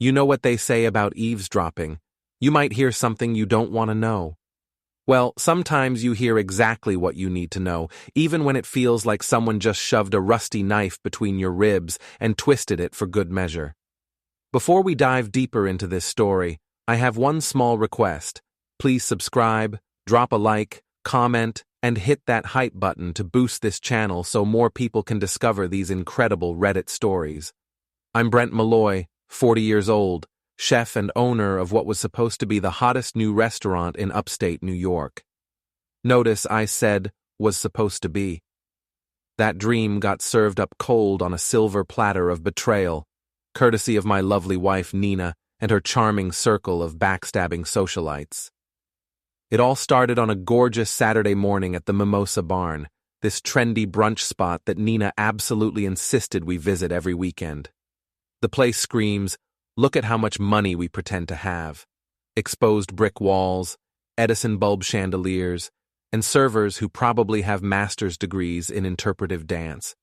You know what they say about eavesdropping. You might hear something you don't want to know. Well, sometimes you hear exactly what you need to know, even when it feels like someone just shoved a rusty knife between your ribs and twisted it for good measure. Before we dive deeper into this story, I have one small request. Please subscribe, drop a like, comment, and hit that hype button to boost this channel so more people can discover these incredible Reddit stories. I'm Brent Malloy, 40 years old, chef and owner of what was supposed to be the hottest new restaurant in upstate New York. Notice I said was supposed to be. That dream got served up cold on a silver platter of betrayal, courtesy of my lovely wife Nina and her charming circle of backstabbing socialites. It all started on a gorgeous Saturday morning at the Mimosa Barn, this trendy brunch spot that Nina absolutely insisted we visit every weekend. The place screams, look at how much money we pretend to have. Exposed brick walls, Edison bulb chandeliers, and servers who probably have master's degrees in interpretive dance.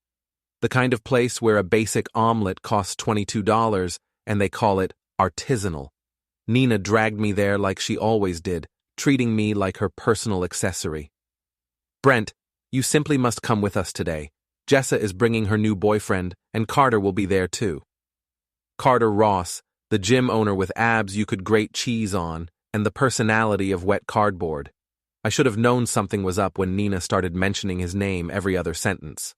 The kind of place where a basic omelet costs $22 and they call it artisanal. Nina dragged me there like she always did, treating me like her personal accessory. Brent, you simply must come with us today. Jessa is bringing her new boyfriend, and Carter will be there too. Carter Ross, the gym owner with abs you could grate cheese on, and the personality of wet cardboard. I should have known something was up when Nina started mentioning his name every other sentence.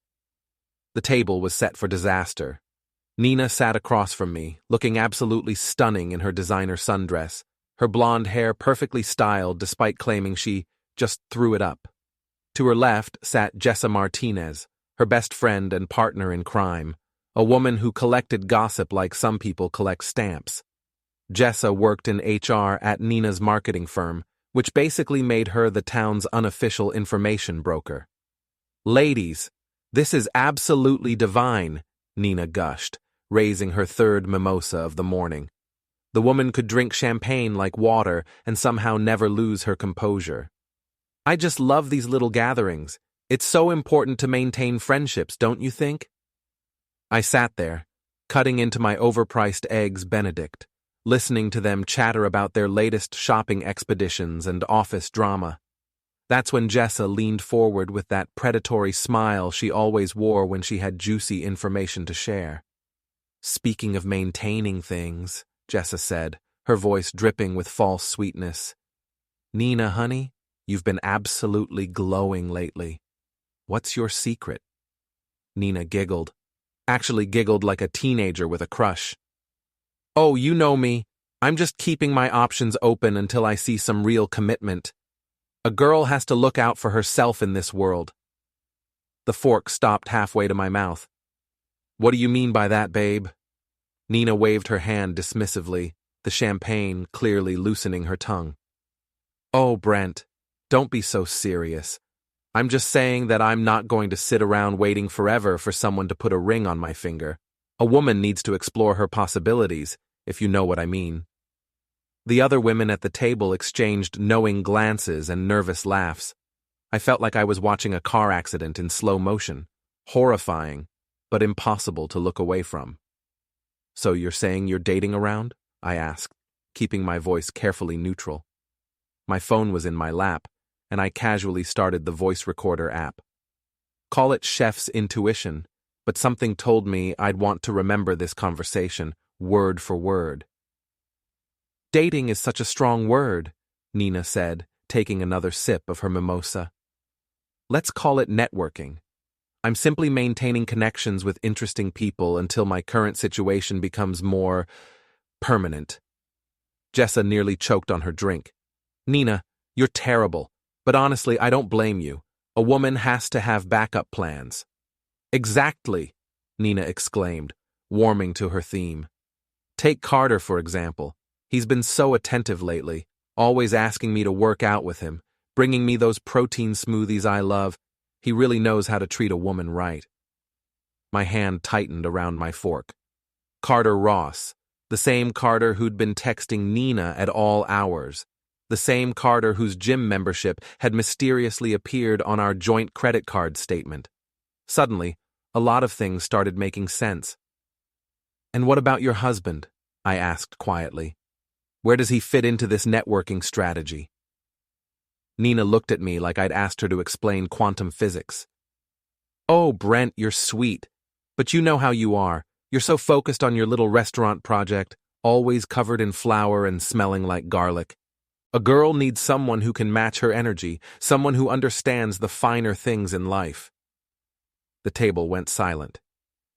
The table was set for disaster. Nina sat across from me, looking absolutely stunning in her designer sundress, her blonde hair perfectly styled despite claiming she just threw it up. To her left sat Jessa Martinez, her best friend and partner in crime, a woman who collected gossip like some people collect stamps. Jessa worked in HR at Nina's marketing firm, which basically made her the town's unofficial information broker. Ladies, this is absolutely divine, Nina gushed, raising her third mimosa of the morning. The woman could drink champagne like water and somehow never lose her composure. I just love these little gatherings. It's so important to maintain friendships, don't you think? I sat there, cutting into my overpriced eggs Benedict, listening to them chatter about their latest shopping expeditions and office drama. That's when Jessa leaned forward with that predatory smile she always wore when she had juicy information to share. Speaking of maintaining things, Jessa said, her voice dripping with false sweetness. Nina, honey, you've been absolutely glowing lately. What's your secret? Nina giggled. Actually giggled like a teenager with a crush. Oh, you know me. I'm just keeping my options open until I see some real commitment. A girl has to look out for herself in this world. The fork stopped halfway to my mouth. What do you mean by that, babe? Nina waved her hand dismissively, the champagne clearly loosening her tongue. Oh, Brent, don't be so serious. I'm just saying that I'm not going to sit around waiting forever for someone to put a ring on my finger. A woman needs to explore her possibilities, if you know what I mean. The other women at the table exchanged knowing glances and nervous laughs. I felt like I was watching a car accident in slow motion, horrifying, but impossible to look away from. So you're saying you're dating around? I asked, keeping my voice carefully neutral. My phone was in my lap, and I casually started the voice recorder app. Call it chef's intuition, but something told me I'd want to remember this conversation, word for word. Dating is such a strong word, Nina said, taking another sip of her mimosa. Let's call it networking. I'm simply maintaining connections with interesting people until my current situation becomes more permanent. Jessa nearly choked on her drink. Nina, you're terrible. But honestly, I don't blame you. A woman has to have backup plans. Exactly, Nina exclaimed, warming to her theme. Take Carter, for example. He's been so attentive lately, always asking me to work out with him, bringing me those protein smoothies I love. He really knows how to treat a woman right. My hand tightened around my fork. Carter Ross, the same Carter who'd been texting Nina at all hours. The same Carter whose gym membership had mysteriously appeared on our joint credit card statement. Suddenly, a lot of things started making sense. And what about your husband? I asked quietly. Where does he fit into this networking strategy? Nina looked at me like I'd asked her to explain quantum physics. Oh, Brent, you're sweet. But you know how you are. You're so focused on your little restaurant project, always covered in flour and smelling like garlic. A girl needs someone who can match her energy, someone who understands the finer things in life. The table went silent.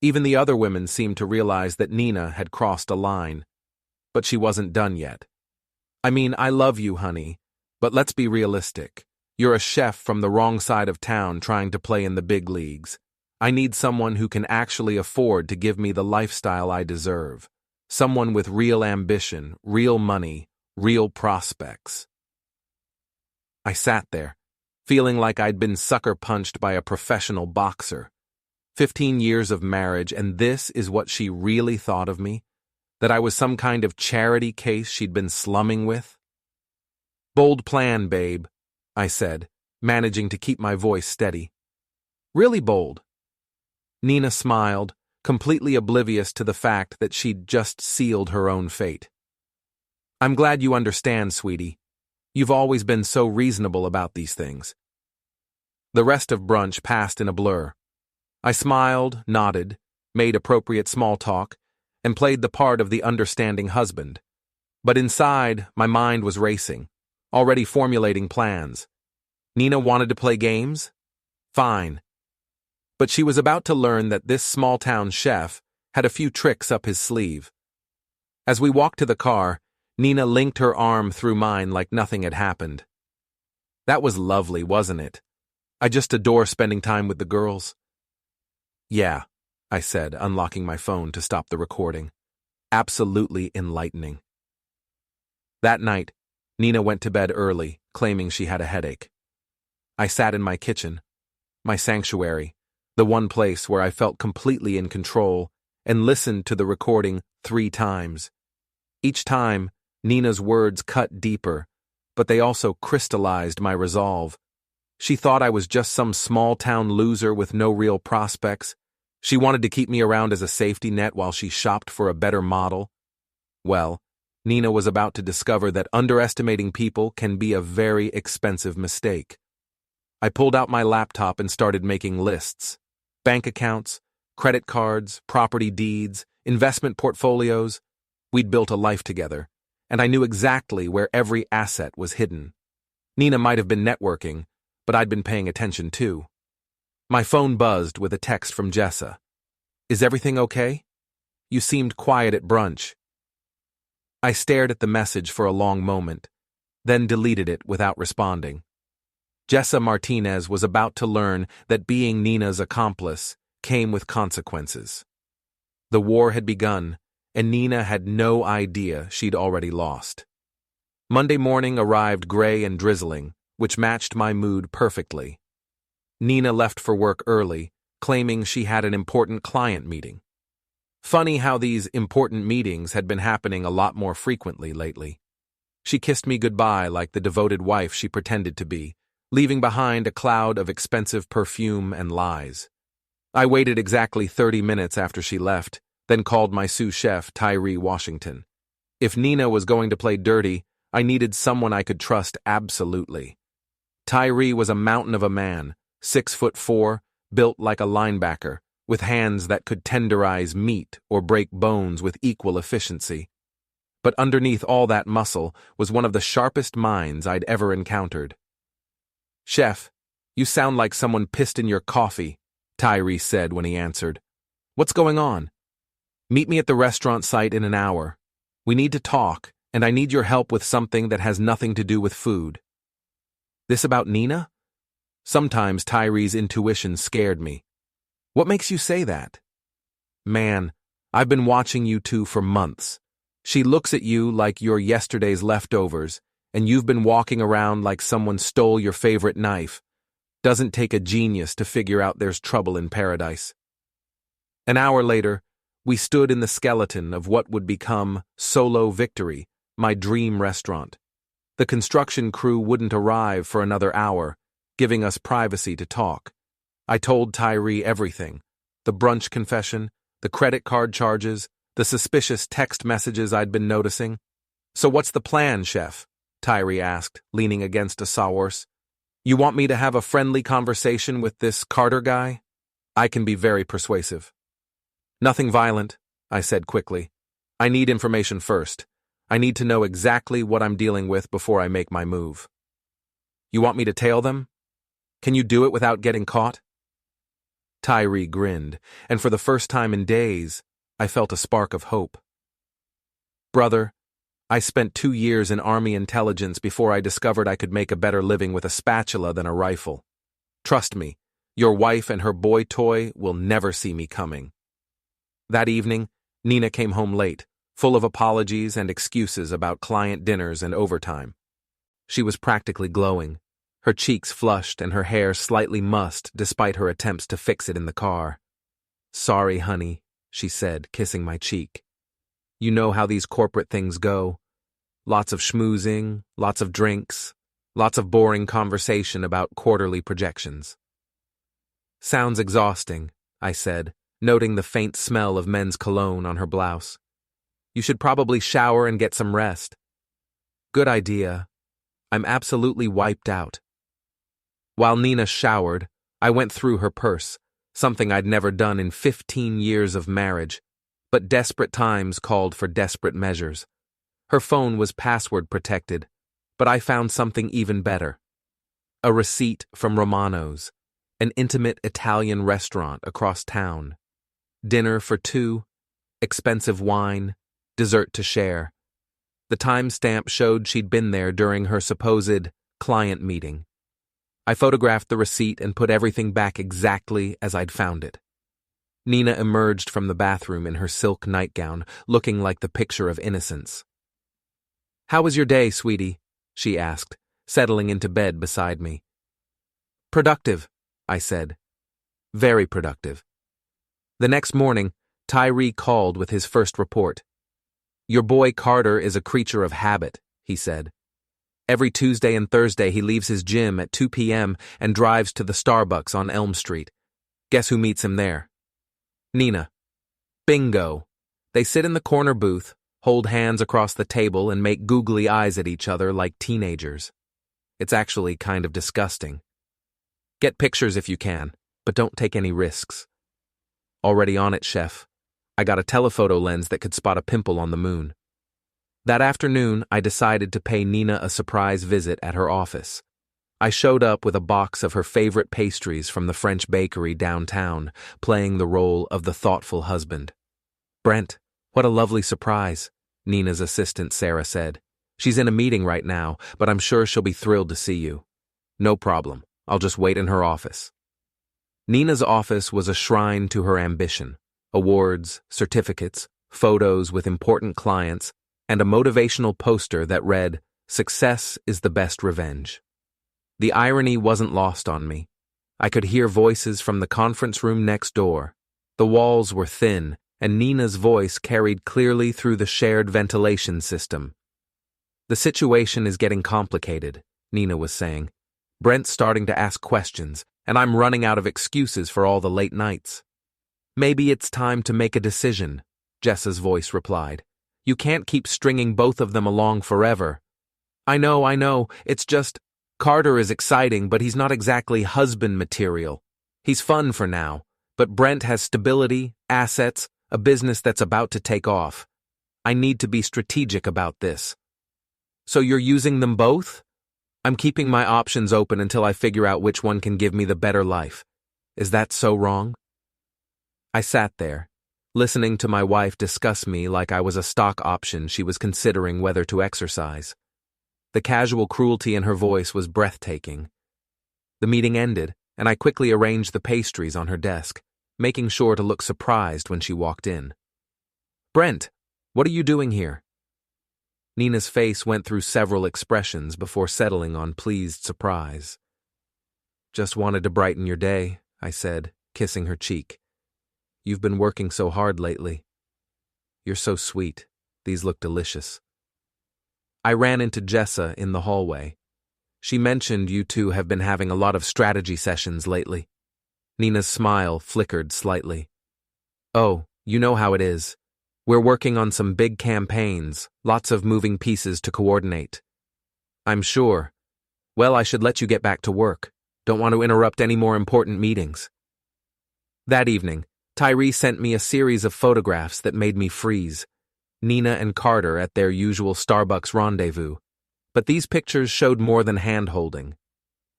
Even the other women seemed to realize that Nina had crossed a line. But she wasn't done yet. I mean, I love you, honey, but let's be realistic. You're a chef from the wrong side of town trying to play in the big leagues. I need someone who can actually afford to give me the lifestyle I deserve. Someone with real ambition, real money, real prospects. I sat there, feeling like I'd been sucker punched by a professional boxer. 15 years of marriage, and this is what she really thought of me? That I was some kind of charity case she'd been slumming with? Bold plan, babe, I said, managing to keep my voice steady. Really bold. Nina smiled, completely oblivious to the fact that she'd just sealed her own fate. I'm glad you understand, sweetie. You've always been so reasonable about these things. The rest of brunch passed in a blur. I smiled, nodded, made appropriate small talk, and played the part of the understanding husband. But inside, my mind was racing, already formulating plans. Nina wanted to play games? Fine. But she was about to learn that this small-town chef had a few tricks up his sleeve. As we walked to the car, Nina linked her arm through mine like nothing had happened. That was lovely, wasn't it? I just adore spending time with the girls. Yeah, I said, unlocking my phone to stop the recording. Absolutely enlightening. That night, Nina went to bed early, claiming she had a headache. I sat in my kitchen, my sanctuary, the one place where I felt completely in control, and listened to the recording 3 times. Each time, Nina's words cut deeper, but they also crystallized my resolve. She thought I was just some small-town loser with no real prospects. She wanted to keep me around as a safety net while she shopped for a better model. Well, Nina was about to discover that underestimating people can be a very expensive mistake. I pulled out my laptop and started making lists. Bank accounts, credit cards, property deeds, investment portfolios. We'd built a life together, and I knew exactly where every asset was hidden. Nina might have been networking, but I'd been paying attention too. My phone buzzed with a text from Jessa. Is everything okay? You seemed quiet at brunch. I stared at the message for a long moment, then deleted it without responding. Jessa Martinez was about to learn that being Nina's accomplice came with consequences. The war had begun, and Nina had no idea she'd already lost. Monday morning arrived gray and drizzling, which matched my mood perfectly. Nina left for work early, claiming she had an important client meeting. Funny how these important meetings had been happening a lot more frequently lately. She kissed me goodbye like the devoted wife she pretended to be, leaving behind a cloud of expensive perfume and lies. I waited exactly 30 minutes after she left, then called my sous chef, Tyree Washington. If Nina was going to play dirty, I needed someone I could trust absolutely. Tyree was a mountain of a man, 6'4", built like a linebacker, with hands that could tenderize meat or break bones with equal efficiency. But underneath all that muscle was one of the sharpest minds I'd ever encountered. Chef, you sound like someone pissed in your coffee, Tyree said when he answered. What's going on? Meet me at the restaurant site in an hour. We need to talk, and I need your help with something that has nothing to do with food. This about Nina? Sometimes Tyree's intuition scared me. What makes you say that? Man, I've been watching you two for months. She looks at you like you're yesterday's leftovers, and you've been walking around like someone stole your favorite knife. Doesn't take a genius to figure out there's trouble in paradise. An hour later, we stood in the skeleton of what would become Solo Victory, my dream restaurant. The construction crew wouldn't arrive for another hour, giving us privacy to talk. I told Tyree everything: the brunch confession, the credit card charges, the suspicious text messages I'd been noticing. "So what's the plan, Chef?" Tyree asked, leaning against a sawhorse. "You want me to have a friendly conversation with this Carter guy? I can be very persuasive." "Nothing violent," I said quickly. "I need information first. I need to know exactly what I'm dealing with before I make my move." "You want me to tail them? Can you do it without getting caught?" Tyree grinned, and for the first time in days, I felt a spark of hope. "Brother, I spent 2 years in Army intelligence before I discovered I could make a better living with a spatula than a rifle. Trust me, your wife and her boy toy will never see me coming." That evening, Nina came home late, full of apologies and excuses about client dinners and overtime. She was practically glowing, her cheeks flushed and her hair slightly mussed despite her attempts to fix it in the car. "Sorry, honey," she said, kissing my cheek. "You know how these corporate things go. Lots of schmoozing, lots of drinks, lots of boring conversation about quarterly projections." "Sounds exhausting," I said, noting the faint smell of men's cologne on her blouse. "You should probably shower and get some rest." "Good idea. I'm absolutely wiped out." While Nina showered, I went through her purse, something I'd never done in 15 years of marriage, but desperate times called for desperate measures. Her phone was password protected, but I found something even better. A receipt from Romano's, an intimate Italian restaurant across town. Dinner for 2, expensive wine, dessert to share. The timestamp showed she'd been there during her supposed client meeting. I photographed the receipt and put everything back exactly as I'd found it. Nina emerged from the bathroom in her silk nightgown, looking like the picture of innocence. "How was your day, sweetie?" she asked, settling into bed beside me. "Productive," I said. "Very productive." The next morning, Tyree called with his first report. "Your boy Carter is a creature of habit," he said. "Every Tuesday and Thursday he leaves his gym at 2 p.m. and drives to the Starbucks on Elm Street. Guess who meets him there? Nina." Bingo. They sit in the corner booth, hold hands across the table, and make googly eyes at each other like teenagers. It's actually kind of disgusting. Get pictures if you can, but don't take any risks. Already on it, Chef. I got a telephoto lens that could spot a pimple on the moon. That afternoon, I decided to pay Nina a surprise visit at her office. I showed up with a box of her favorite pastries from the French bakery downtown, playing the role of the thoughtful husband. "Brent, what a lovely surprise," Nina's assistant Sarah said. "She's in a meeting right now, but I'm sure she'll be thrilled to see you." "No problem. I'll just wait in her office." Nina's office was a shrine to her ambition. Awards, certificates, photos with important clients, and a motivational poster that read, "Success is the best revenge." The irony wasn't lost on me. I could hear voices from the conference room next door. The walls were thin, and Nina's voice carried clearly through the shared ventilation system. "The situation is getting complicated," Nina was saying. "Brent's starting to ask questions, and I'm running out of excuses for all the late nights." "Maybe it's time to make a decision," Jessa's voice replied. "You can't keep stringing both of them along forever." I know, it's just, Carter is exciting, but he's not exactly husband material. He's fun for now, but Brent has stability, assets, a business that's about to take off. I need to be strategic about this." "So you're using them both?" "I'm keeping my options open until I figure out which one can give me the better life. Is that so wrong?" I sat there, listening to my wife discuss me like I was a stock option she was considering whether to exercise. The casual cruelty in her voice was breathtaking. The meeting ended, and I quickly arranged the pastries on her desk, making sure to look surprised when she walked in. "Brent, what are you doing here?" Nina's face went through several expressions before settling on pleased surprise. "Just wanted to brighten your day," I said, kissing her cheek. "You've been working so hard lately." "You're so sweet. These look delicious." I ran into Jessa in the hallway. "She mentioned you two have been having a lot of strategy sessions lately." Nina's smile flickered slightly. "Oh, you know how it is. We're working on some big campaigns, lots of moving pieces to coordinate. I'm sure. Well, I should let you get back to work. Don't want to interrupt any more important meetings. That evening, Tyree sent me a series of photographs that made me freeze. Nina and Carter at their usual Starbucks rendezvous. But these pictures showed more than hand-holding.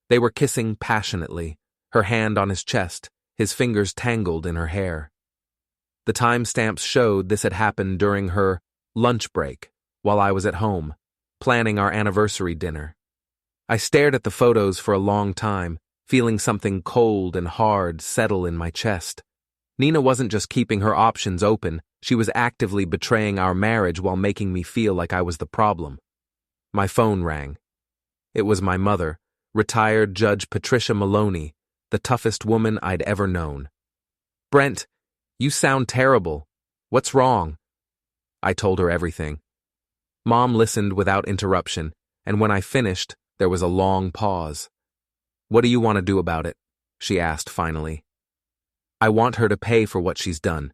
They were kissing passionately, her hand on his chest, his fingers tangled in her hair. The timestamps showed this had happened during her lunch break while I was at home, planning our anniversary dinner. I stared at the photos for a long time, feeling something cold and hard settle in my chest. Nina wasn't just keeping her options open, she was actively betraying our marriage while making me feel like I was the problem. My phone rang. It was my mother, retired Judge Patricia Maloney, the toughest woman I'd ever known. "Brent, you sound terrible. What's wrong?" I told her everything. Mom listened without interruption, and when I finished, there was a long pause. "What do you want to do about it?" she asked finally. "I want her to pay for what she's done.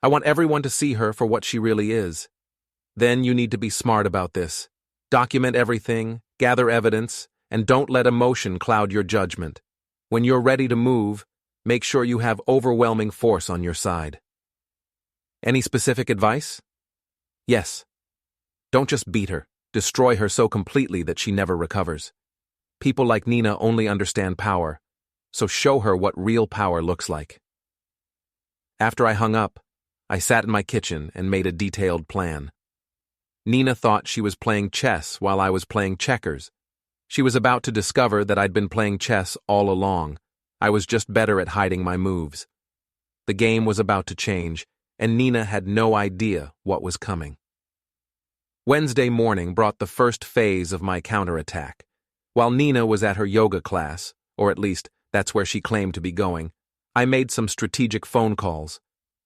I want everyone to see her for what she really is. Then you need to be smart about this. Document everything, gather evidence, and don't let emotion cloud your judgment. When you're ready to move, make sure you have overwhelming force on your side." "Any specific advice?" "Yes. Don't just beat her, destroy her so completely that she never recovers. People like Nina only understand power, so show her what real power looks like." After I hung up, I sat in my kitchen and made a detailed plan. Nina thought she was playing chess while I was playing checkers. She was about to discover that I'd been playing chess all along. I was just better at hiding my moves. The game was about to change, and Nina had no idea what was coming. Wednesday morning brought the first phase of my counterattack. While Nina was at her yoga class, or at least that's where she claimed to be going, I made some strategic phone calls.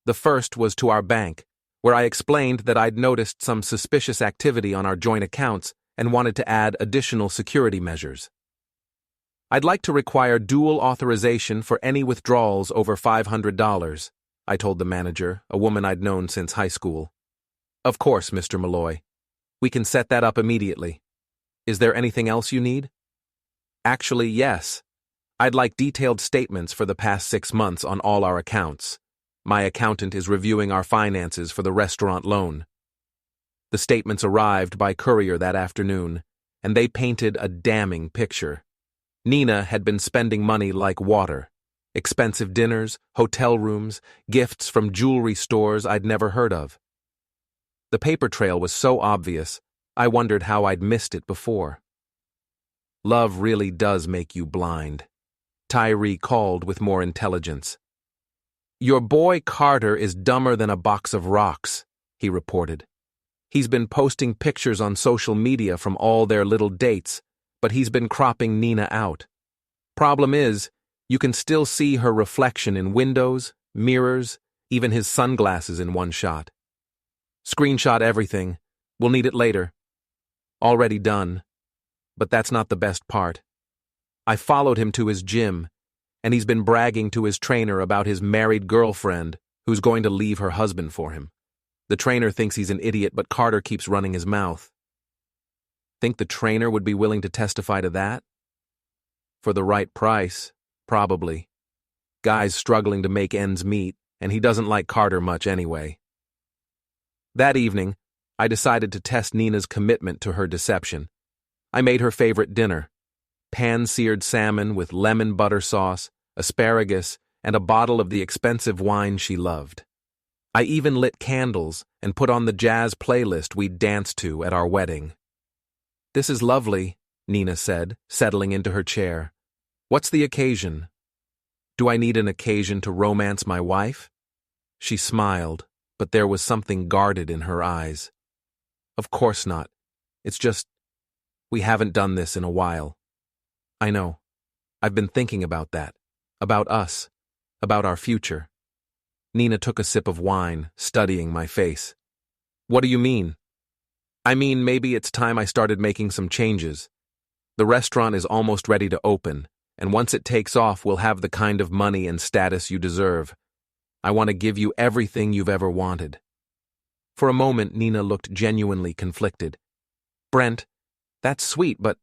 The first was to our bank, where I explained that I'd noticed some suspicious activity on our joint accounts and wanted to add additional security measures. "I'd like to require dual authorization for any withdrawals over $500, I told the manager, a woman I'd known since high school. "Of course, Mr. Malloy. We can set that up immediately. Is there anything else you need?" "Actually, yes. I'd like detailed statements for the past 6 months on all our accounts. My accountant is reviewing our finances for the restaurant loan." The statements arrived by courier that afternoon, and they painted a damning picture. Nina had been spending money like water. Expensive dinners, hotel rooms, gifts from jewelry stores I'd never heard of. The paper trail was so obvious, I wondered how I'd missed it before. Love really does make you blind. Tyree called with more intelligence. "Your boy Carter is dumber than a box of rocks," he reported. "He's been posting pictures on social media from all their little dates, but he's been cropping Nina out. Problem is, you can still see her reflection in windows, mirrors, even his sunglasses in one shot. Screenshot everything. We'll need it later." Already done. But that's not the best part. I followed him to his gym, and he's been bragging to his trainer about his married girlfriend who's going to leave her husband for him. The trainer thinks he's an idiot, but Carter keeps running his mouth. Think the trainer would be willing to testify to that? For the right price, probably. Guy's struggling to make ends meet, and he doesn't like Carter much anyway. That evening, I decided to test Nina's commitment to her deception. I made her favorite dinner: pan-seared salmon with lemon butter sauce, asparagus, and a bottle of the expensive wine she loved. I even lit candles and put on the jazz playlist we'd danced to at our wedding. "This is lovely," Nina said, settling into her chair. "What's the occasion?" "Do I need an occasion to romance my wife?" She smiled, but there was something guarded in her eyes. "Of course not. It's just, we haven't done this in a while." "I know. I've been thinking about that. About us. About our future." Nina took a sip of wine, studying my face. "What do you mean?" "I mean, maybe it's time I started making some changes. The restaurant is almost ready to open, and once it takes off, we'll have the kind of money and status you deserve. I want to give you everything you've ever wanted." For a moment, Nina looked genuinely conflicted. Brent, that's sweet, but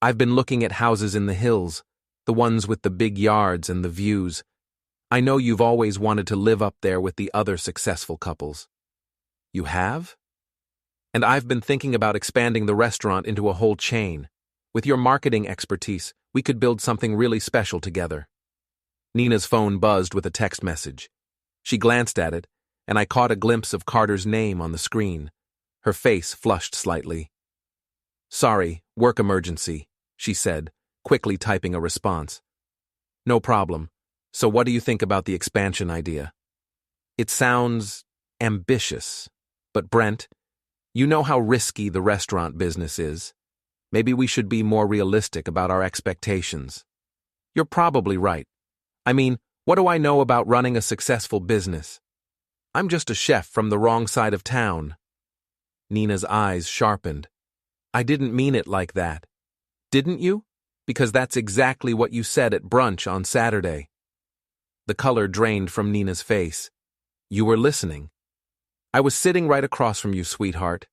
I've been looking at houses in the hills, the ones with the big yards and the views. I know you've always wanted to live up there with the other successful couples. You have? And I've been thinking about expanding the restaurant into a whole chain. With your marketing expertise, we could build something really special together. Nina's phone buzzed with a text message. She glanced at it, and I caught a glimpse of Carter's name on the screen. Her face flushed slightly. Sorry, work emergency, she said, quickly typing a response. No problem. So what do you think about the expansion idea? It sounds ambitious, but Brent, you know how risky the restaurant business is. Maybe we should be more realistic about our expectations. You're probably right. I mean, what do I know about running a successful business? I'm just a chef from the wrong side of town. Nina's eyes sharpened. I didn't mean it like that. Didn't you? Because that's exactly what you said at brunch on Saturday. The color drained from Nina's face. You were listening. I was sitting right across from you, sweetheart.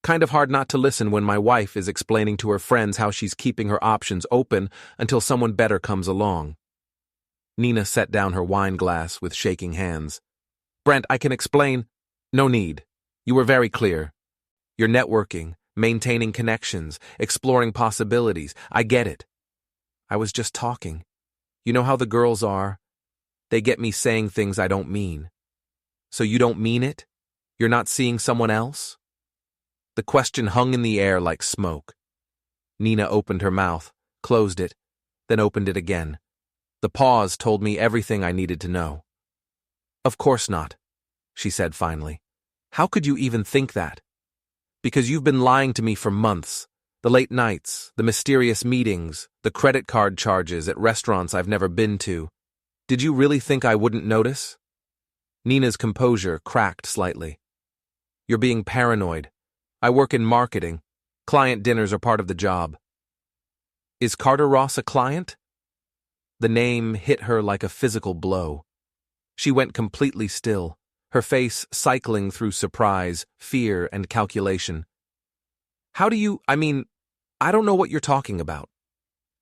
Kind of hard not to listen when my wife is explaining to her friends how she's keeping her options open until someone better comes along. Nina set down her wine glass with shaking hands. Brent, I can explain. No need. You were very clear. You're networking, maintaining connections, exploring possibilities. I get it. I was just talking. You know how the girls are. They get me saying things I don't mean. So you don't mean it? You're not seeing someone else? The question hung in the air like smoke. Nina opened her mouth, closed it, then opened it again. The pause told me everything I needed to know. Of course not, she said finally. How could you even think that? Because you've been lying to me for months. The late nights, the mysterious meetings, the credit card charges at restaurants I've never been to. Did you really think I wouldn't notice? Nina's composure cracked slightly. You're being paranoid. I work in marketing. Client dinners are part of the job. Is Carter Ross a client? The name hit her like a physical blow. She went completely still, her face cycling through surprise, fear, and calculation. I don't know what you're talking about.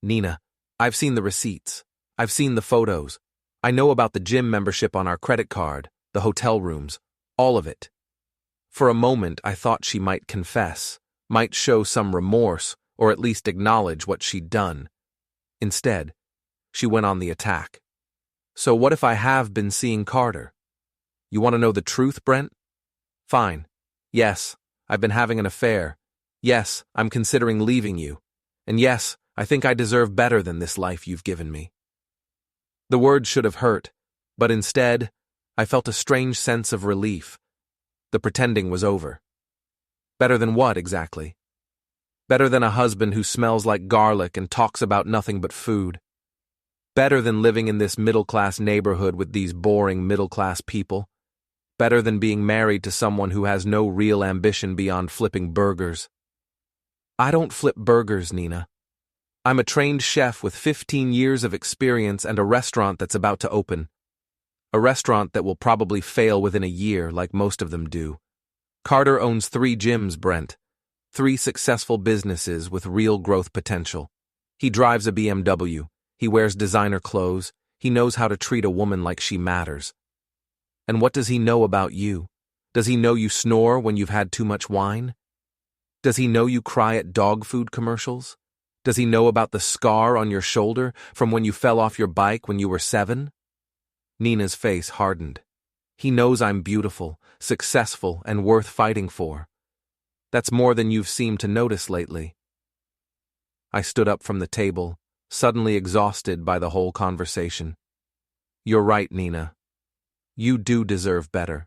Nina, I've seen the receipts. I've seen the photos. I know about the gym membership on our credit card, the hotel rooms, all of it. For a moment, I thought she might confess, might show some remorse, or at least acknowledge what she'd done. Instead, she went on the attack. So what if I have been seeing Carter? You want to know the truth, Brent? Fine. Yes, I've been having an affair. Yes, I'm considering leaving you. And yes, I think I deserve better than this life you've given me. The words should have hurt, but instead, I felt a strange sense of relief. The pretending was over. Better than what, exactly? Better than a husband who smells like garlic and talks about nothing but food. Better than living in this middle-class neighborhood with these boring middle-class people. Better than being married to someone who has no real ambition beyond flipping burgers. I don't flip burgers, Nina. I'm a trained chef with 15 years of experience and a restaurant that's about to open. A restaurant that will probably fail within a year, like most of them do. Carter owns 3 gyms, Brent. 3 successful businesses with real growth potential. He drives a BMW. He wears designer clothes. He knows how to treat a woman like she matters. And what does he know about you? Does he know you snore when you've had too much wine? Does he know you cry at dog food commercials? Does he know about the scar on your shoulder from when you fell off your bike when you were 7? Nina's face hardened. He knows I'm beautiful, successful, and worth fighting for. That's more than you've seemed to notice lately. I stood up from the table, suddenly exhausted by the whole conversation. You're right, Nina. You do deserve better.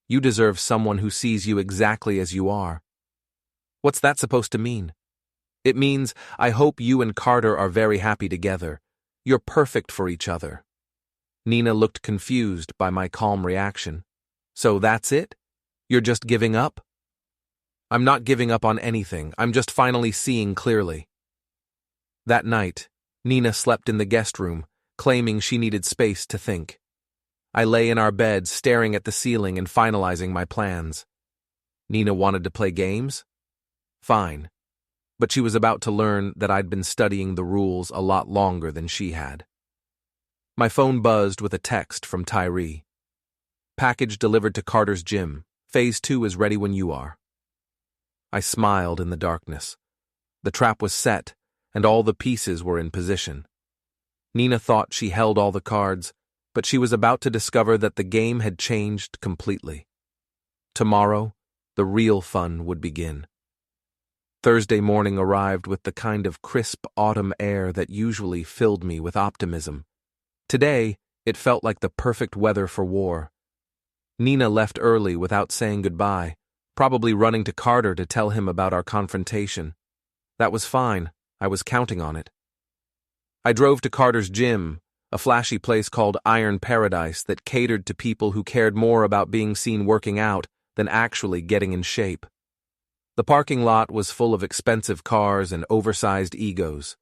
You deserve someone who sees you exactly as you are. What's that supposed to mean? It means I hope you and Carter are very happy together. You're perfect for each other. Nina looked confused by my calm reaction. So that's it? You're just giving up? I'm not giving up on anything. I'm just finally seeing clearly. That night, Nina slept in the guest room, claiming she needed space to think. I lay in our bed, staring at the ceiling and finalizing my plans. Nina wanted to play games? Fine. But she was about to learn that I'd been studying the rules a lot longer than she had. My phone buzzed with a text from Tyree. Package delivered to Carter's gym. Phase 2 is ready when you are. I smiled in the darkness. The trap was set, and all the pieces were in position. Nina thought she held all the cards, but she was about to discover that the game had changed completely. Tomorrow, the real fun would begin. Thursday morning arrived with the kind of crisp autumn air that usually filled me with optimism. Today, it felt like the perfect weather for war. Nina left early without saying goodbye, probably running to Carter to tell him about our confrontation. That was fine. I was counting on it. I drove to Carter's gym, a flashy place called Iron Paradise that catered to people who cared more about being seen working out than actually getting in shape. The parking lot was full of expensive cars and oversized egos.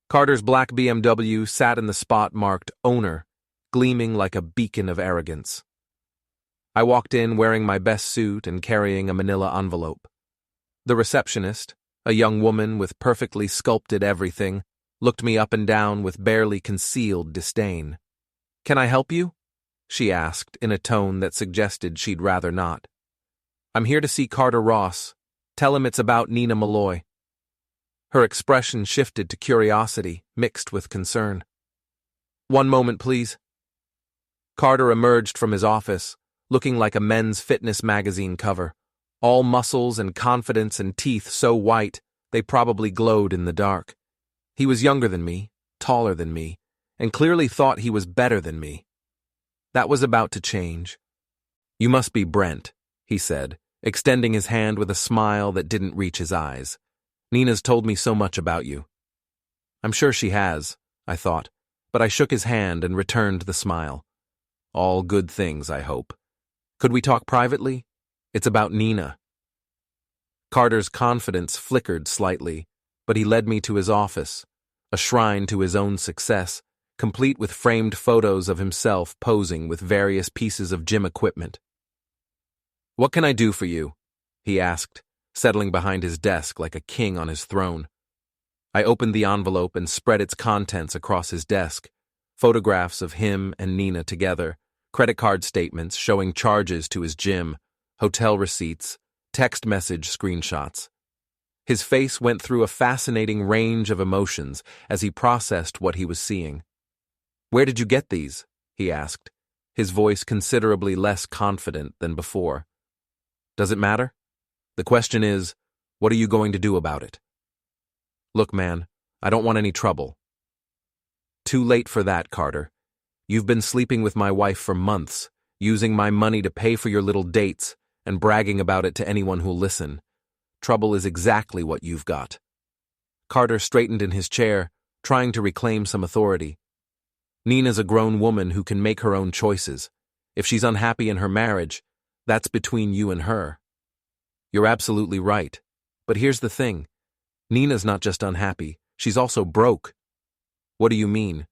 Carter's black BMW sat in the spot marked Owner, gleaming like a beacon of arrogance. I walked in wearing my best suit and carrying a manila envelope. The receptionist, a young woman with perfectly sculpted everything, looked me up and down with barely concealed disdain. "Can I help you?" she asked in a tone that suggested she'd rather not. "I'm here to see Carter Ross. Tell him it's about Nina Malloy." Her expression shifted to curiosity, mixed with concern. "One moment, please." Carter emerged from his office, looking like a men's fitness magazine cover, all muscles and confidence and teeth so white they probably glowed in the dark. He was younger than me, taller than me, and clearly thought he was better than me. That was about to change. "You must be Brent," he said, extending his hand with a smile that didn't reach his eyes. "Nina's told me so much about you." I'm sure she has, I thought, but I shook his hand and returned the smile. "All good things, I hope. Could we talk privately? It's about Nina." Carter's confidence flickered slightly, but he led me to his office, a shrine to his own success, complete with framed photos of himself posing with various pieces of gym equipment. "What can I do for you?" he asked, settling behind his desk like a king on his throne. I opened the envelope and spread its contents across his desk, photographs of him and Nina together, credit card statements showing charges to his gym, hotel receipts, text message screenshots. His face went through a fascinating range of emotions as he processed what he was seeing. "Where did you get these?" he asked, his voice considerably less confident than before. "Does it matter? The question is, what are you going to do about it?" "Look, man, I don't want any trouble." "Too late for that, Carter. You've been sleeping with my wife for months, using my money to pay for your little dates, and bragging about it to anyone who'll listen. Trouble is exactly what you've got." Carter straightened in his chair, trying to reclaim some authority. "Nina's a grown woman who can make her own choices. If she's unhappy in her marriage, that's between you and her." "You're absolutely right. But here's the thing. Nina's not just unhappy, she's also broke." "What do you mean?"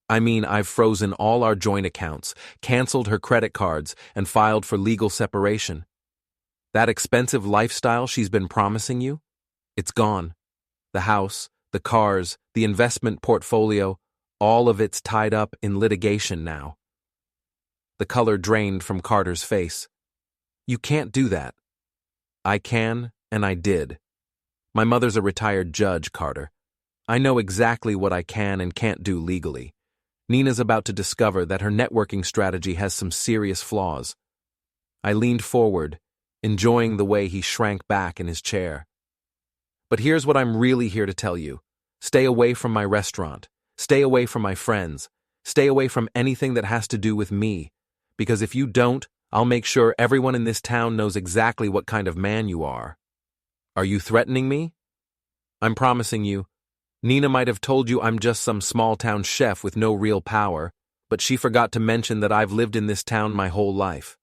"I mean, I've frozen all our joint accounts, canceled her credit cards, and filed for legal separation. That expensive lifestyle she's been promising you? It's gone. The house, the cars, the investment portfolio, all of it's tied up in litigation now." The color drained from Carter's face. "You can't do that." "I can, and I did. My mother's a retired judge, Carter. I know exactly what I can and can't do legally. Nina's about to discover that her networking strategy has some serious flaws." I leaned forward, enjoying the way he shrank back in his chair. "But here's what I'm really here to tell you. Stay away from my restaurant. Stay away from my friends. Stay away from anything that has to do with me. Because if you don't, I'll make sure everyone in this town knows exactly what kind of man you are." "Are you threatening me?" "I'm promising you. Nina might have told you I'm just some small-town chef with no real power, but she forgot to mention that I've lived in this town my whole life.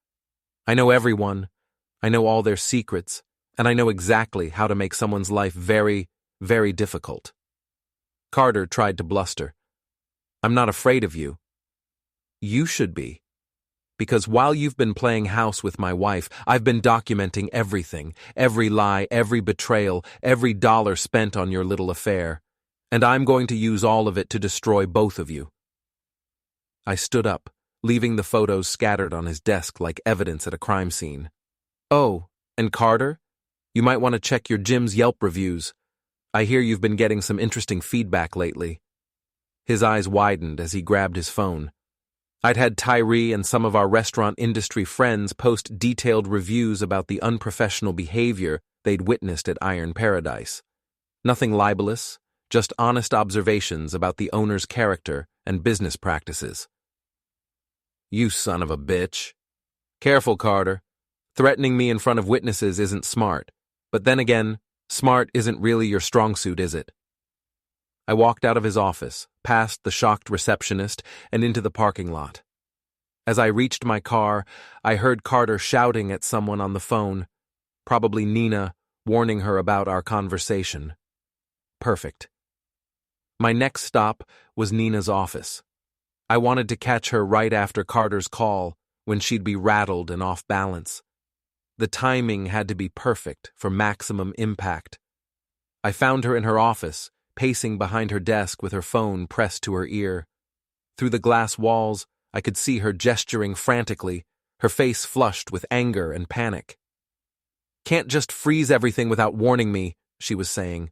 I know everyone, I know all their secrets, and I know exactly how to make someone's life very, very difficult." Carter tried to bluster. "I'm not afraid of you." "You should be. Because while you've been playing house with my wife, I've been documenting everything, every lie, every betrayal, every dollar spent on your little affair. And I'm going to use all of it to destroy both of you. I stood up, leaving the photos scattered on his desk like evidence at a crime scene. Oh, and Carter? You might want to check your gym's Yelp reviews. I hear you've been getting some interesting feedback lately. His eyes widened as he grabbed his phone. I'd had Tyree and some of our restaurant industry friends post detailed reviews about the unprofessional behavior they'd witnessed at Iron Paradise. Nothing libelous, just honest observations about the owner's character and business practices. You son of a bitch. Careful, Carter. Threatening me in front of witnesses isn't smart. But then again, smart isn't really your strong suit, is it? I walked out of his office, past the shocked receptionist, and into the parking lot. As I reached my car, I heard Carter shouting at someone on the phone, probably Nina, warning her about our conversation. Perfect. My next stop was Nina's office. I wanted to catch her right after Carter's call, when she'd be rattled and off balance. The timing had to be perfect for maximum impact. I found her in her office, pacing behind her desk with her phone pressed to her ear. Through the glass walls, I could see her gesturing frantically, her face flushed with anger and panic. Can't just freeze everything without warning me, she was saying.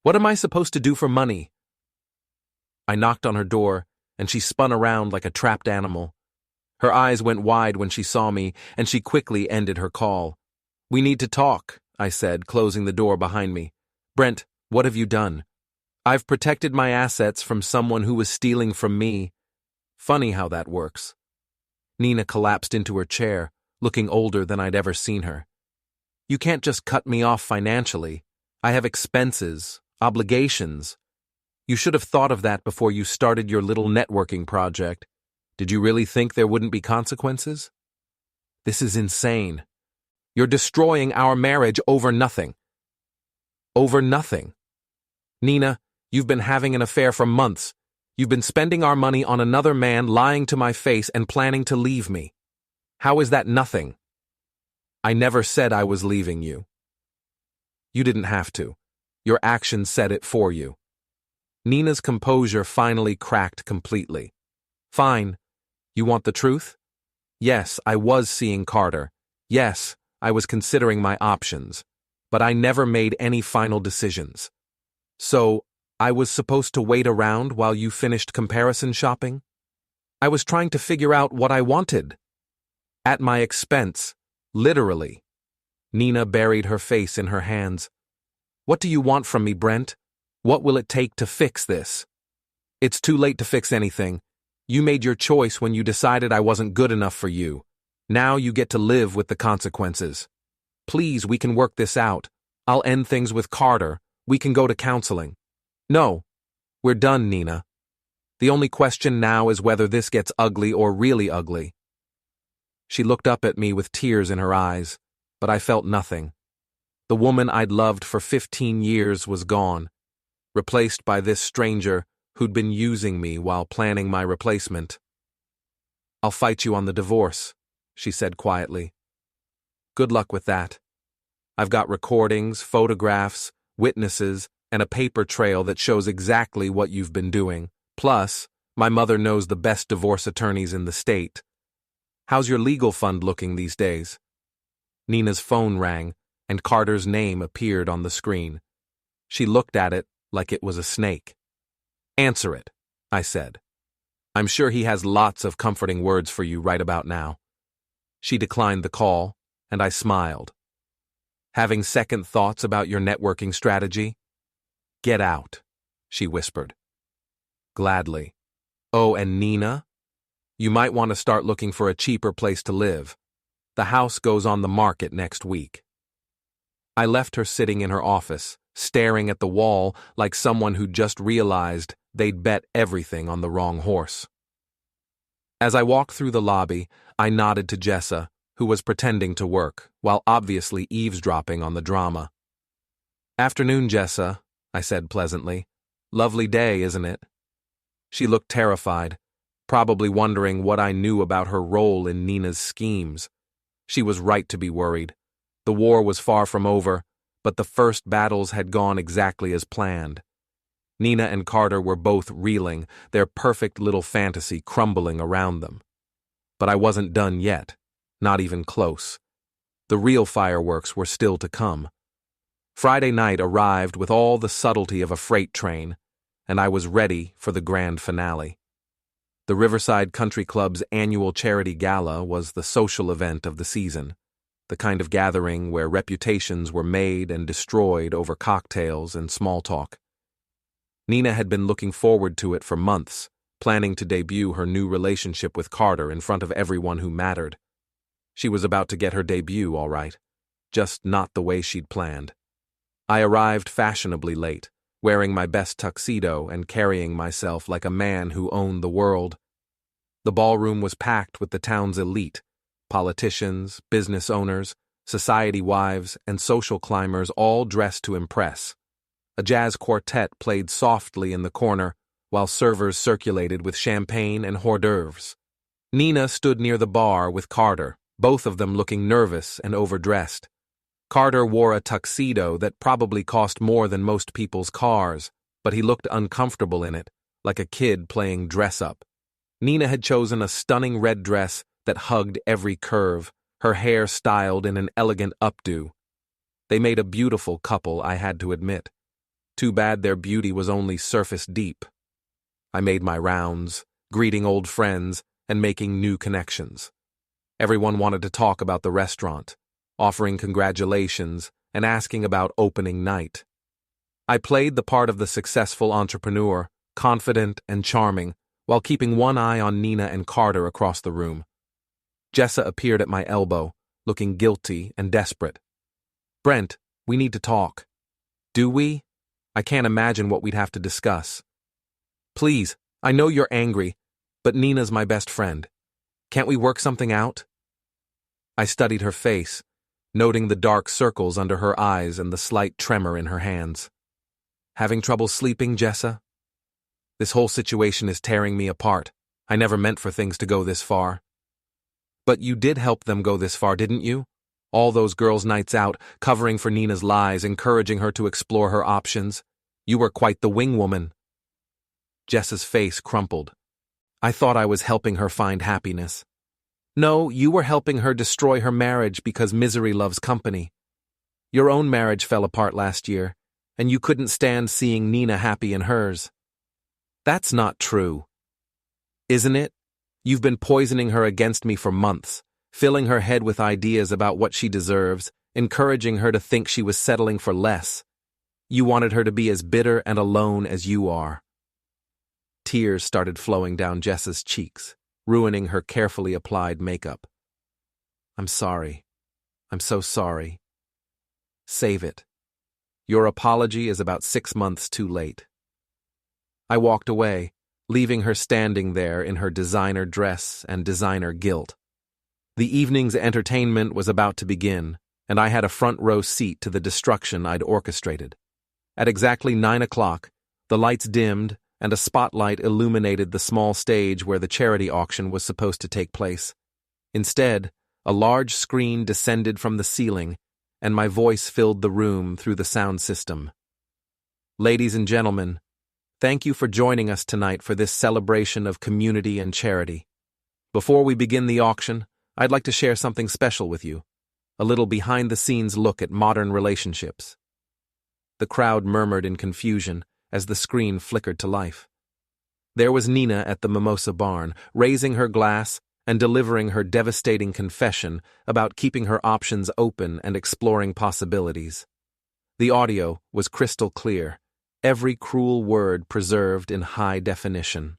What am I supposed to do for money? I knocked on her door, and she spun around like a trapped animal. Her eyes went wide when she saw me, and she quickly ended her call. We need to talk, I said, closing the door behind me. Brent, what have you done? I've protected my assets from someone who was stealing from me. Funny how that works. Nina collapsed into her chair, looking older than I'd ever seen her. You can't just cut me off financially. I have expenses, obligations. You should have thought of that before you started your little networking project. Did you really think there wouldn't be consequences? This is insane. You're destroying our marriage over nothing. Over nothing. Nina, you've been having an affair for months. You've been spending our money on another man, lying to my face and planning to leave me. How is that nothing? I never said I was leaving you. You didn't have to. Your actions said it for you. Nina's composure finally cracked completely. Fine. You want the truth? Yes, I was seeing Carter. Yes, I was considering my options. But I never made any final decisions. So, I was supposed to wait around while you finished comparison shopping? I was trying to figure out what I wanted. At my expense, literally. Nina buried her face in her hands. What do you want from me, Brent? What will it take to fix this? It's too late to fix anything. You made your choice when you decided I wasn't good enough for you. Now you get to live with the consequences. Please, we can work this out. I'll end things with Carter. We can go to counseling. No. We're done, Nina. The only question now is whether this gets ugly or really ugly. She looked up at me with tears in her eyes, but I felt nothing. The woman I'd loved for 15 years was gone, replaced by this stranger who'd been using me while planning my replacement. I'll fight you on the divorce, she said quietly. Good luck with that. I've got recordings, photographs, witnesses, and a paper trail that shows exactly what you've been doing. Plus, my mother knows the best divorce attorneys in the state. How's your legal fund looking these days? Nina's phone rang, and Carter's name appeared on the screen. She looked at it like it was a snake. Answer it, I said. I'm sure he has lots of comforting words for you right about now. She declined the call, and I smiled. Having second thoughts about your networking strategy? Get out, she whispered. Gladly. Oh, and Nina? You might want to start looking for a cheaper place to live. The house goes on the market next week. I left her sitting in her office, staring at the wall like someone who just realized they'd bet everything on the wrong horse. As I walked through the lobby, I nodded to Jessa, who was pretending to work, while obviously eavesdropping on the drama. Afternoon, Jessa, I said pleasantly. Lovely day, isn't it? She looked terrified. probably wondering what I knew about her role in Nina's schemes. She was right to be worried. The war was far from over, but the first battles had gone exactly as planned. Nina and Carter were both reeling, their perfect little fantasy crumbling around them. But I wasn't done yet, not even close. The real fireworks were still to come. Friday night arrived with all the subtlety of a freight train, and I was ready for the grand finale. The Riverside Country Club's annual charity gala was the social event of the season, the kind of gathering where reputations were made and destroyed over cocktails and small talk. Nina had been looking forward to it for months, planning to debut her new relationship with Carter in front of everyone who mattered. She was about to get her debut, all right, just not the way she'd planned. I arrived fashionably late, wearing my best tuxedo and carrying myself like a man who owned the world. The ballroom was packed with the town's elite, politicians, business owners, society wives, and social climbers all dressed to impress. A jazz quartet played softly in the corner, while servers circulated with champagne and hors d'oeuvres. Nina stood near the bar with Carter, both of them looking nervous and overdressed. Carter wore a tuxedo that probably cost more than most people's cars, but he looked uncomfortable in it, like a kid playing dress-up. Nina had chosen a stunning red dress that hugged every curve, her hair styled in an elegant updo. They made a beautiful couple, I had to admit. Too bad their beauty was only surface deep. I made my rounds, greeting old friends and making new connections. Everyone wanted to talk about the restaurant, offering congratulations and asking about opening night. I played the part of the successful entrepreneur, confident and charming, while keeping one eye on Nina and Carter across the room. Jessa appeared at my elbow, looking guilty and desperate. "Brent, we need to talk." "Do we? I can't imagine what we'd have to discuss." "Please, I know you're angry, but Nina's my best friend. Can't we work something out?" I studied her face, noting the dark circles under her eyes and the slight tremor in her hands. "Having trouble sleeping, Jessa? This whole situation is tearing me apart. I never meant for things to go this far." "But you did help them go this far, didn't you? All those girls' nights out, covering for Nina's lies, encouraging her to explore her options. You were quite the wingwoman." Jessa's face crumpled. "I thought I was helping her find happiness." "No, you were helping her destroy her marriage because misery loves company. Your own marriage fell apart last year, and you couldn't stand seeing Nina happy in hers." "That's not true." "Isn't it? You've been poisoning her against me for months, filling her head with ideas about what she deserves, encouraging her to think she was settling for less. You wanted her to be as bitter and alone as you are." Tears started flowing down Jessa's cheeks, ruining her carefully applied makeup. "I'm sorry. I'm so sorry. Save it. Your apology is about 6 months too late." I walked away, leaving her standing there in her designer dress and designer guilt. The evening's entertainment was about to begin, and I had a front row seat to the destruction I'd orchestrated. At exactly 9 o'clock, the lights dimmed and a spotlight illuminated the small stage where the charity auction was supposed to take place. Instead, a large screen descended from the ceiling, and my voice filled the room through the sound system. "Ladies and gentlemen, thank you for joining us tonight for this celebration of community and charity. Before we begin the auction, I'd like to share something special with you, a little behind-the-scenes look at modern relationships." The crowd murmured in confusion as the screen flickered to life. There was Nina at the mimosa barn, raising her glass and delivering her devastating confession about keeping her options open and exploring possibilities. The audio was crystal clear, every cruel word preserved in high definition.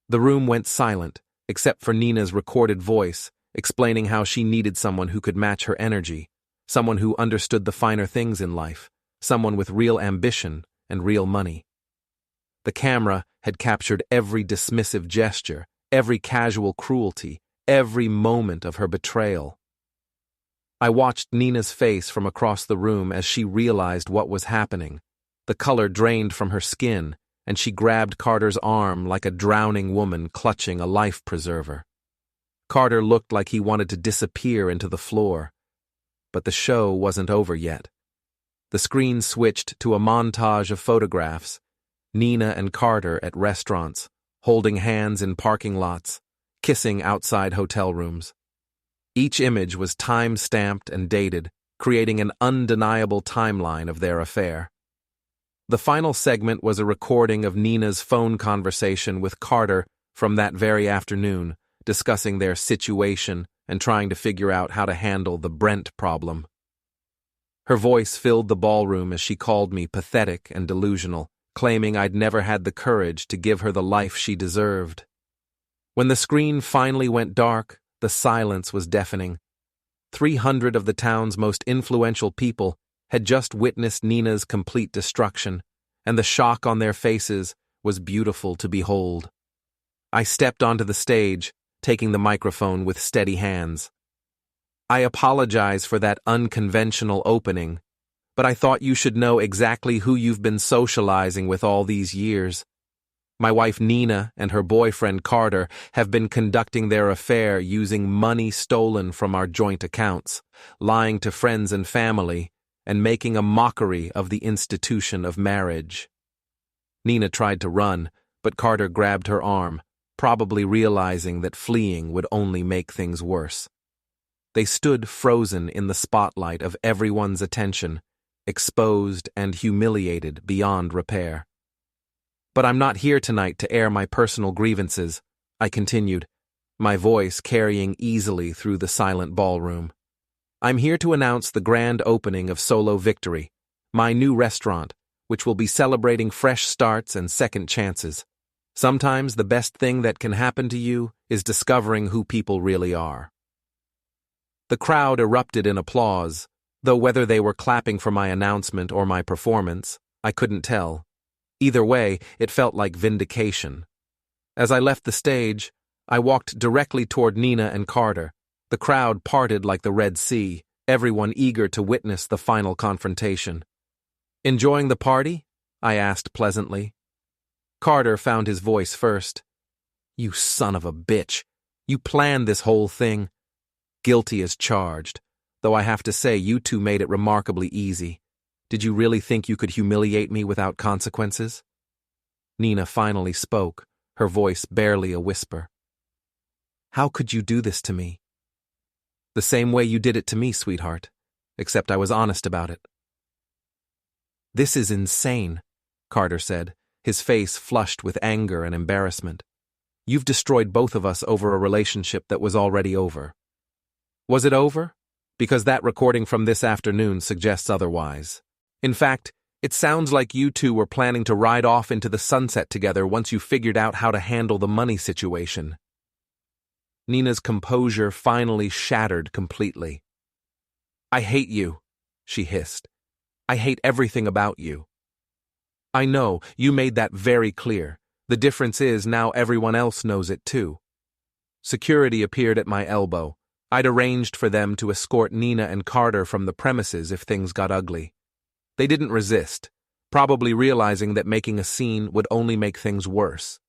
The room went silent, except for Nina's recorded voice, explaining how she needed someone who could match her energy, someone who understood the finer things in life, someone with real ambition and real money. The camera had captured every dismissive gesture, every casual cruelty, every moment of her betrayal. I watched Nina's face from across the room as she realized what was happening. The color drained from her skin, and she grabbed Carter's arm like a drowning woman clutching a life preserver. Carter looked like he wanted to disappear into the floor. But the show wasn't over yet. The screen switched to a montage of photographs, Nina and Carter at restaurants, holding hands in parking lots, kissing outside hotel rooms. Each image was time-stamped and dated, creating an undeniable timeline of their affair. The final segment was a recording of Nina's phone conversation with Carter from that very afternoon, discussing their situation and trying to figure out how to handle the Brent problem. Her voice filled the ballroom as she called me pathetic and delusional, claiming I'd never had the courage to give her the life she deserved. When the screen finally went dark, the silence was deafening. 300 of the town's most influential people had just witnessed Nina's complete destruction, and the shock on their faces was beautiful to behold. I stepped onto the stage, taking the microphone with steady hands. I apologize for that unconventional opening, but I thought you should know exactly who you've been socializing with all these years. My wife Nina and her boyfriend Carter have been conducting their affair using money stolen from our joint accounts, lying to friends and family, and making a mockery of the institution of marriage. Nina tried to run, but Carter grabbed her arm, probably realizing that fleeing would only make things worse. They stood frozen in the spotlight of everyone's attention, exposed and humiliated beyond repair. But I'm not here tonight to air my personal grievances, I continued, my voice carrying easily through the silent ballroom. I'm here to announce the grand opening of Solo Victory, my new restaurant, which will be celebrating fresh starts and second chances. Sometimes the best thing that can happen to you is discovering who people really are. The crowd erupted in applause, though whether they were clapping for my announcement or my performance, I couldn't tell. Either way, it felt like vindication. As I left the stage, I walked directly toward Nina and Carter. The crowd parted like the Red Sea, everyone eager to witness the final confrontation. "Enjoying the party?" I asked pleasantly. Carter found his voice first. "You son of a bitch. You planned this whole thing." "Guilty as charged, though I have to say you two made it remarkably easy. Did you really think you could humiliate me without consequences?" Nina finally spoke, her voice barely a whisper. "How could you do this to me?" "The same way you did it to me, sweetheart, except I was honest about it." "This is insane," Carter said, his face flushed with anger and embarrassment. "You've destroyed both of us over a relationship that was already over." "Was it over? Because that recording from this afternoon suggests otherwise. In fact, it sounds like you two were planning to ride off into the sunset together once you figured out how to handle the money situation." Nina's composure finally shattered completely. "I hate you," she hissed. "I hate everything about you." "I know, you made that very clear. The difference is now everyone else knows it too." Security appeared at my elbow. I'd arranged for them to escort Nina and Carter from the premises if things got ugly. They didn't resist, probably realizing that making a scene would only make things worse.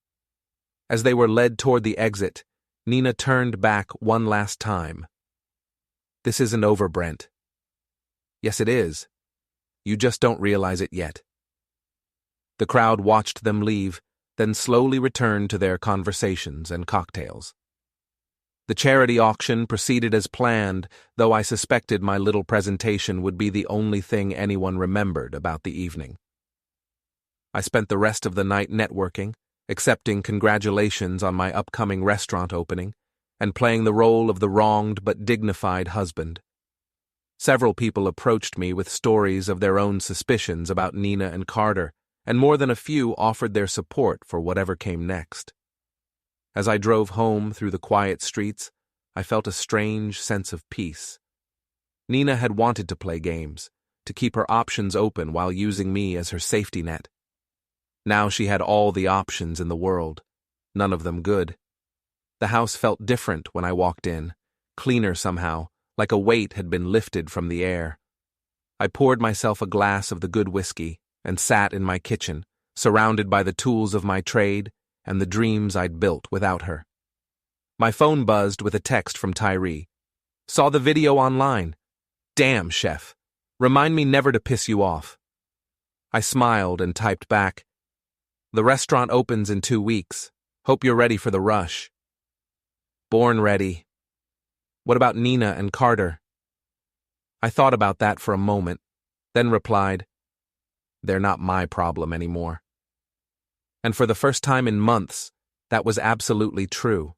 As they were led toward the exit, Nina turned back one last time. "This isn't over, Brent." "Yes, it is. You just don't realize it yet." The crowd watched them leave, then slowly returned to their conversations and cocktails. The charity auction proceeded as planned, though I suspected my little presentation would be the only thing anyone remembered about the evening. I spent the rest of the night networking, accepting congratulations on my upcoming restaurant opening, and playing the role of the wronged but dignified husband. Several people approached me with stories of their own suspicions about Nina and Carter, and more than a few offered their support for whatever came next. As I drove home through the quiet streets, I felt a strange sense of peace. Nina had wanted to play games, to keep her options open while using me as her safety net. Now she had all the options in the world, none of them good. The house felt different when I walked in, cleaner somehow, like a weight had been lifted from the air. I poured myself a glass of the good whiskey and sat in my kitchen, surrounded by the tools of my trade and the dreams I'd built without her. My phone buzzed with a text from Tyree. Saw the video online. Damn, chef. Remind me never to piss you off. I smiled and typed back, the restaurant opens in 2 weeks. Hope you're ready for the rush. Born ready. What about Nina and Carter? I thought about that for a moment, then replied, they're not my problem anymore. And for the first time in months, that was absolutely true.